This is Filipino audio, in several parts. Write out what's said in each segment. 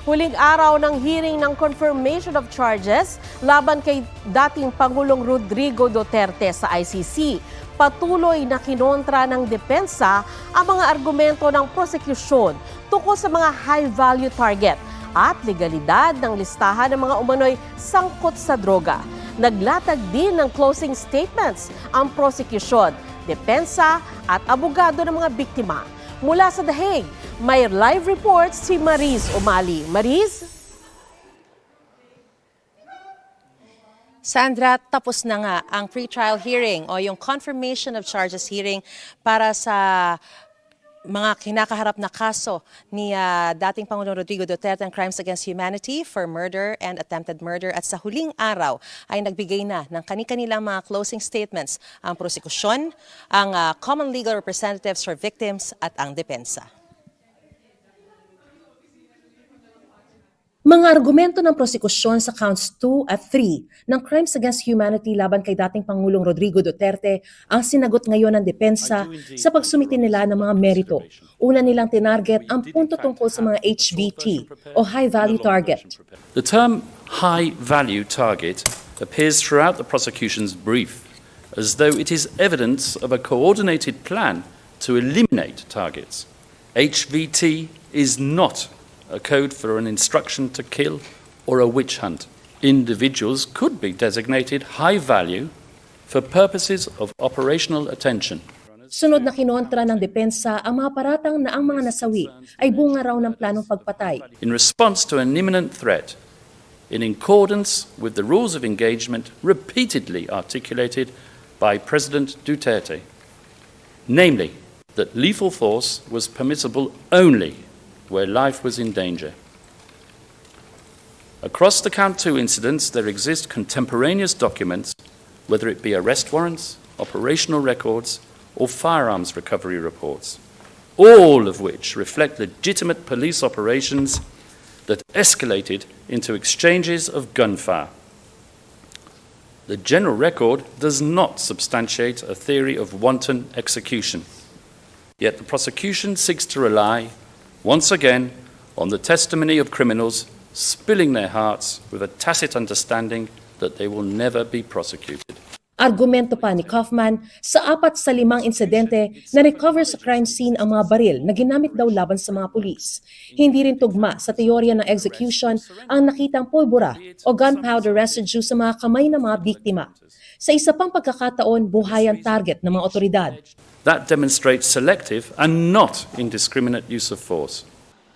Huling araw ng hearing ng confirmation of charges laban kay dating Pangulong Rodrigo Duterte sa ICC. Patuloy na kinontra ng depensa ang mga argumento ng prosekusyon tungkol sa mga high-value target at legalidad ng listahan ng mga umano'y sangkot sa droga. Naglatag din ng closing statements ang prosekusyon, depensa at abogado ng mga biktima. Mula sa The Hague, may live report si Mariz Umali. Mariz? Sandra, tapos na nga ang pre-trial hearing o yung confirmation of charges hearing para sa mga kinakaharap na kaso ni dating Pangulong Rodrigo Duterte ng crimes against humanity for murder and attempted murder. At sa huling araw ay nagbigay na ng kani-kanilang mga closing statements ang prosekusyon, ang common legal representatives for victims at ang depensa. Mga argumento ng prosekusyon sa counts 2 at 3 ng crimes against humanity laban kay dating Pangulong Rodrigo Duterte ang sinagot ngayon ng depensa sa pagsumiti nila ng mga merito. Una nilang tinarget ang punto tungkol sa mga HVT o High Value Target. The term high value target appears throughout the prosecution's brief as though it is evidence of a coordinated plan to eliminate targets. HVT is not a code for an instruction to kill or a witch hunt. Individuals could be designated high value for purposes of operational attention. Sunod na kinontra ng depensa ang mga paratang na ang mga nasawi ay bunga raw ng planong pagpatay. In response to an imminent threat, in accordance with the rules of engagement repeatedly articulated by President Duterte, namely that lethal force was permissible only where life was in danger. Across the Count 2 incidents, there exist contemporaneous documents, whether it be arrest warrants, operational records, or firearms recovery reports, all of which reflect legitimate police operations that escalated into exchanges of gunfire. The general record does not substantiate a theory of wanton execution, yet the prosecution seeks to rely once again on the testimony of criminals spilling their hearts with a tacit understanding that they will never be prosecuted. Argumento pa ni Kaufman, sa 4 sa 5 insidente na recover sa crime scene ang mga baril na ginamit daw laban sa mga pulis. Hindi rin tugma sa teorya ng execution ang nakitang pulbura o gunpowder residue sa mga kamay ng mga biktima. Sa isa pang pagkakataon, buhay ang target ng mga otoridad. That demonstrates selective and not indiscriminate use of force.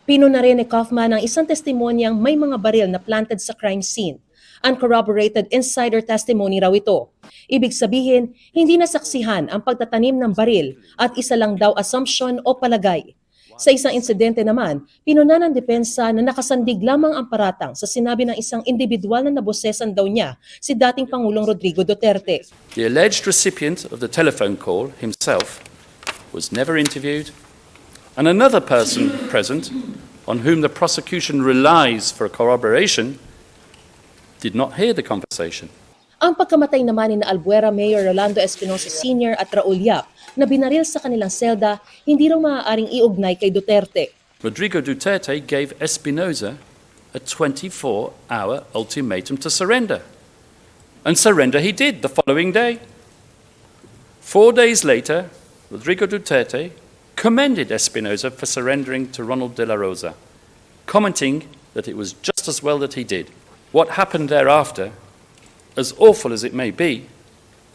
Pino na rin ni Kaufman ang isang testimonyang may mga baril na planted sa crime scene. Uncorroborated insider testimony raw ito. Ibig sabihin, hindi nasaksihan ang pagtatanim ng baril at isa lang daw assumption o palagay. Sa isang insidente naman, pinuna ng depensa na nakasandig lamang ang paratang sa sinabi ng isang individual na nabosesan daw niya si dating Pangulong Rodrigo Duterte. The alleged recipient of the telephone call himself was never interviewed, and another person present, on whom the prosecution relies for corroboration, did not hear the conversation. Ang pagkamatay naman ni Albuera Mayor Rolando Espinosa Sr. at Raul Yap na binaril sa kanilang selda, hindi raw maaaring iugnay kay Duterte. Rodrigo Duterte gave Espinosa a 24-hour ultimatum to surrender. And surrender he did the following day. 4 days later, Rodrigo Duterte commended Espinosa for surrendering to Ronald de la Rosa, commenting that it was just as well that he did. What happened thereafter, as awful as it may be,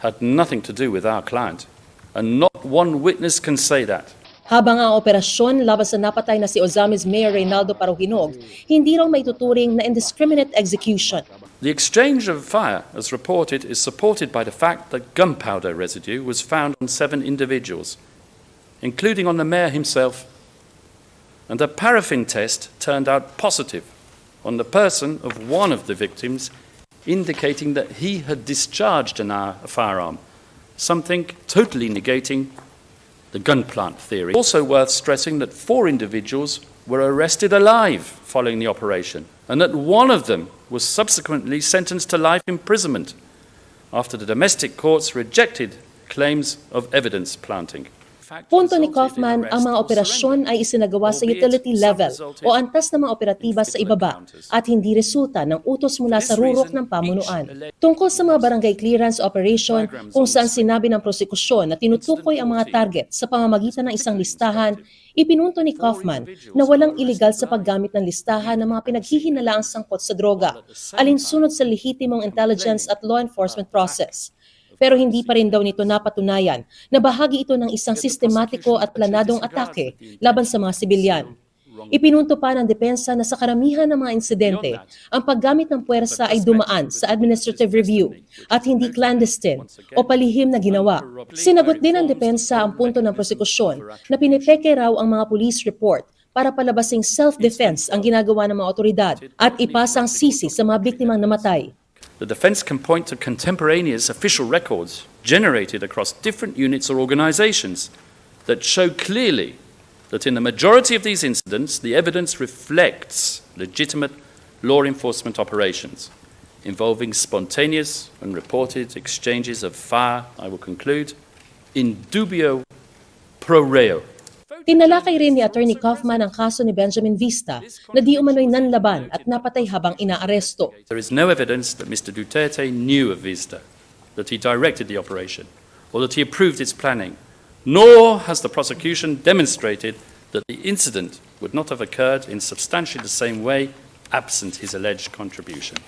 had nothing to do with our client, and not one witness can say that. Habang ang operasyon laban sa napatay na si Ozamis Mayor Reynaldo Paruhinog, hindi raw maituturing na indiscriminate execution. The exchange of fire, as reported, is supported by the fact that gunpowder residue was found on 7 individuals, including on the mayor himself, and a paraffin test turned out positive on the person of one of the victims, indicating that he had discharged a firearm, something totally negating the gun plant theory. Also worth stressing that 4 individuals were arrested alive following the operation, and that one of them was subsequently sentenced to life imprisonment after the domestic courts rejected claims of evidence planting. Punto ni Kaufman, ang mga operasyon ay isinagawa sa utility level o antas na mga operatiba sa ibaba at hindi resulta ng utos mula sa rurok ng pamunuan. Tungkol sa mga barangay clearance operation kung saan sinabi ng prosekusyon na tinutukoy ang mga target sa pamamagitan ng isang listahan, ipinunto ni Kaufman na walang iligal sa paggamit ng listahan ng mga pinaghihinalaang sangkot sa droga, alinsunod sa lehitimong intelligence at law enforcement process. Pero hindi pa rin daw nito napatunayan na bahagi ito ng isang sistematiko at planadong atake laban sa mga sibilyan. Ipinunto pa ng depensa na sa karamihan ng mga insidente, ang paggamit ng puwersa ay dumaan sa administrative review at hindi clandestine o palihim na ginawa. Sinagot din ng depensa ang punto ng prosekusyon na pinipeke raw ang mga police report para palabasing self-defense ang ginagawa ng mga otoridad at ipasang sisi sa mga biktimang namatay. The defense can point to contemporaneous official records generated across different units or organizations that show clearly that in the majority of these incidents, the evidence reflects legitimate law enforcement operations involving spontaneous and reported exchanges of fire, I will conclude, in dubio pro reo. Tinalakay rin ni Attorney Kaufman ang kaso ni Benjamin Vista na di umano'y nanlaban at napatay habang inaaresto. There is no evidence that Mr. Duterte knew of Vista, that he directed the operation, or that he approved its planning, nor has the prosecution demonstrated that the incident would not have occurred in substantially the same way absent his alleged contribution.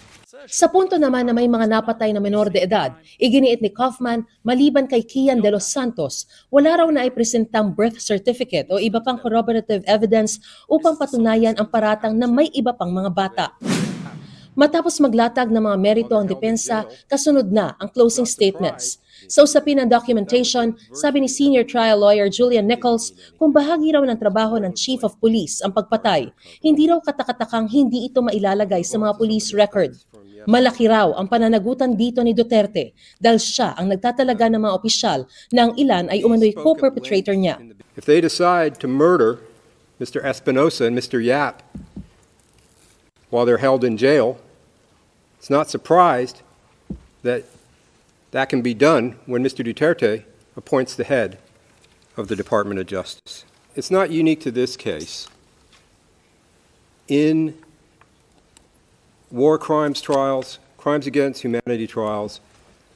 Sa punto naman na may mga napatay na menor de edad, iginiit ni Kaufman, maliban kay Kian de los Santos, wala raw na ipresentang birth certificate o iba pang corroborative evidence upang patunayan ang paratang na may iba pang mga bata. Matapos maglatag ng mga merito ang depensa, kasunod na ang closing statements. Sa usapin ng documentation, sabi ni senior trial lawyer Julian Nichols, kung bahagi raw ng trabaho ng chief of police ang pagpatay, hindi raw katakatakang hindi ito mailalagay sa mga police record. Malaki raw ang pananagutan dito ni Duterte dahil siya ang nagtatalaga ng mga opisyal na ang ilan ay umano'y co-perpetrator niya. If they decide to murder Mr. Espinosa and Mr. Yap while they're held in jail, it's not surprised that that can be done when Mr. Duterte appoints the head of the Department of Justice. It's not unique to this case. In war crimes trials, crimes against humanity trials,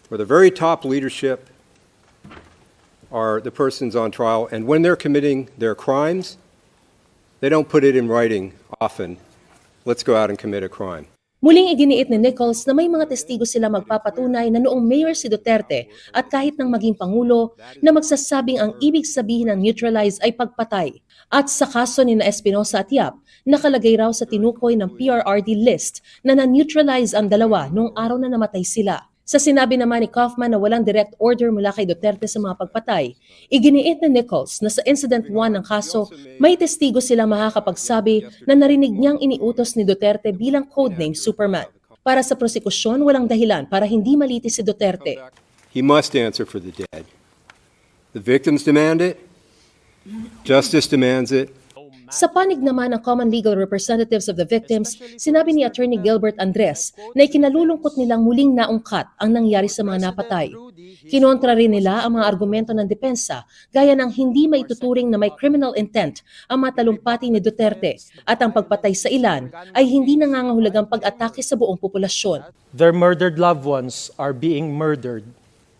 where the very top leadership are the persons on trial, and when they're committing their crimes, they don't put it in writing often. Let's go out and commit a crime. Muling iginiit ni Nichols na may mga testigo sila magpapatunay na noong mayor si Duterte at kahit nang maging pangulo na magsasabing ang ibig sabihin ng neutralize ay pagpatay. At sa kaso ni na Espinosa at Yap, nakalagay raw sa tinukoy ng PRRD list na na-neutralize ang dalawa noong araw na namatay sila. Sa sinabi naman ni Kaufman na walang direct order mula kay Duterte sa mga pagpatay, iginiit ni Nichols na sa Incident 1 ng kaso, may testigo silang makakapagsabi na narinig niyang iniutos ni Duterte bilang codename Superman. Para sa prosekusyon, walang dahilan para hindi malitis si Duterte. He must answer for the dead. The victims demand it. Justice demands it. Sa panig naman ng Common Legal Representatives of the Victims, sinabi ni Attorney Gilbert Andres na ikinalulungkot nilang muling naungkat ang nangyari sa mga napatay. Kinontra rin nila ang mga argumento ng depensa gaya ng hindi maituturing na may criminal intent ang matalumpati ni Duterte at ang pagpatay sa ilan ay hindi nangangahulugang pag-atake sa buong populasyon. Their murdered loved ones are being murdered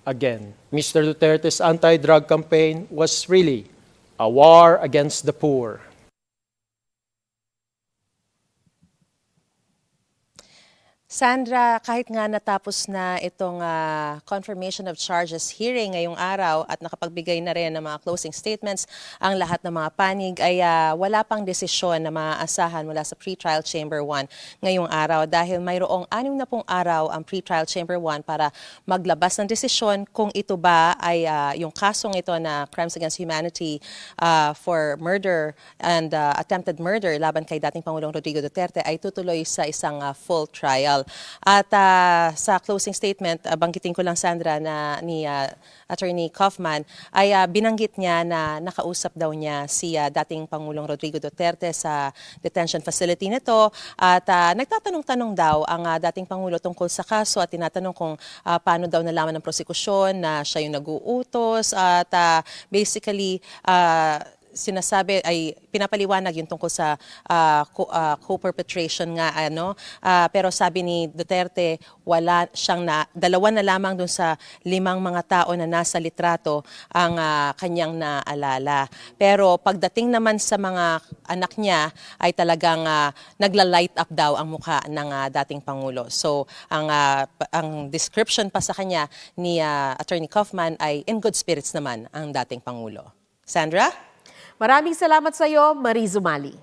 again. Mr. Duterte's anti-drug campaign was really a war against the poor. Sandra, kahit nga natapos na itong confirmation of charges hearing ngayong araw at nakapagbigay na rin ng mga closing statements, ang lahat ng mga panig ay wala pang desisyon na maaasahan mula sa Pretrial Chamber 1 ngayong araw dahil mayroong 60 araw ang Pretrial Chamber 1 para maglabas ng desisyon kung ito ba ay yung kasong ito na Crimes Against Humanity for murder and attempted murder laban kay dating Pangulong Rodrigo Duterte ay tutuloy sa isang full trial. trial. At sa closing statement, banggitin ko lang, Sandra, na ni Attorney Kaufman, ay binanggit niya na nakausap daw niya si dating Pangulong Rodrigo Duterte sa detention facility nito at nagtatanong-tanong daw ang dating Pangulo tungkol sa kaso at tinatanong kung paano daw nalaman ng prosekusyon na siya yung nag-uutos at basically sinasabi ay pinapaliwanag yung tungkol sa co-perpetration nga pero sabi ni Duterte wala siyang dalawa na lamang dun sa 5 mga tao na nasa litrato ang kanyang naalala. Pero pagdating naman sa mga anak niya ay talagang nagla-light up daw ang mukha ng dating Pangulo. So ang description pa sa kanya ni Attorney Kaufman ay in good spirits naman ang dating Pangulo. Sandra? Maraming salamat sa iyo, Marie Zumali.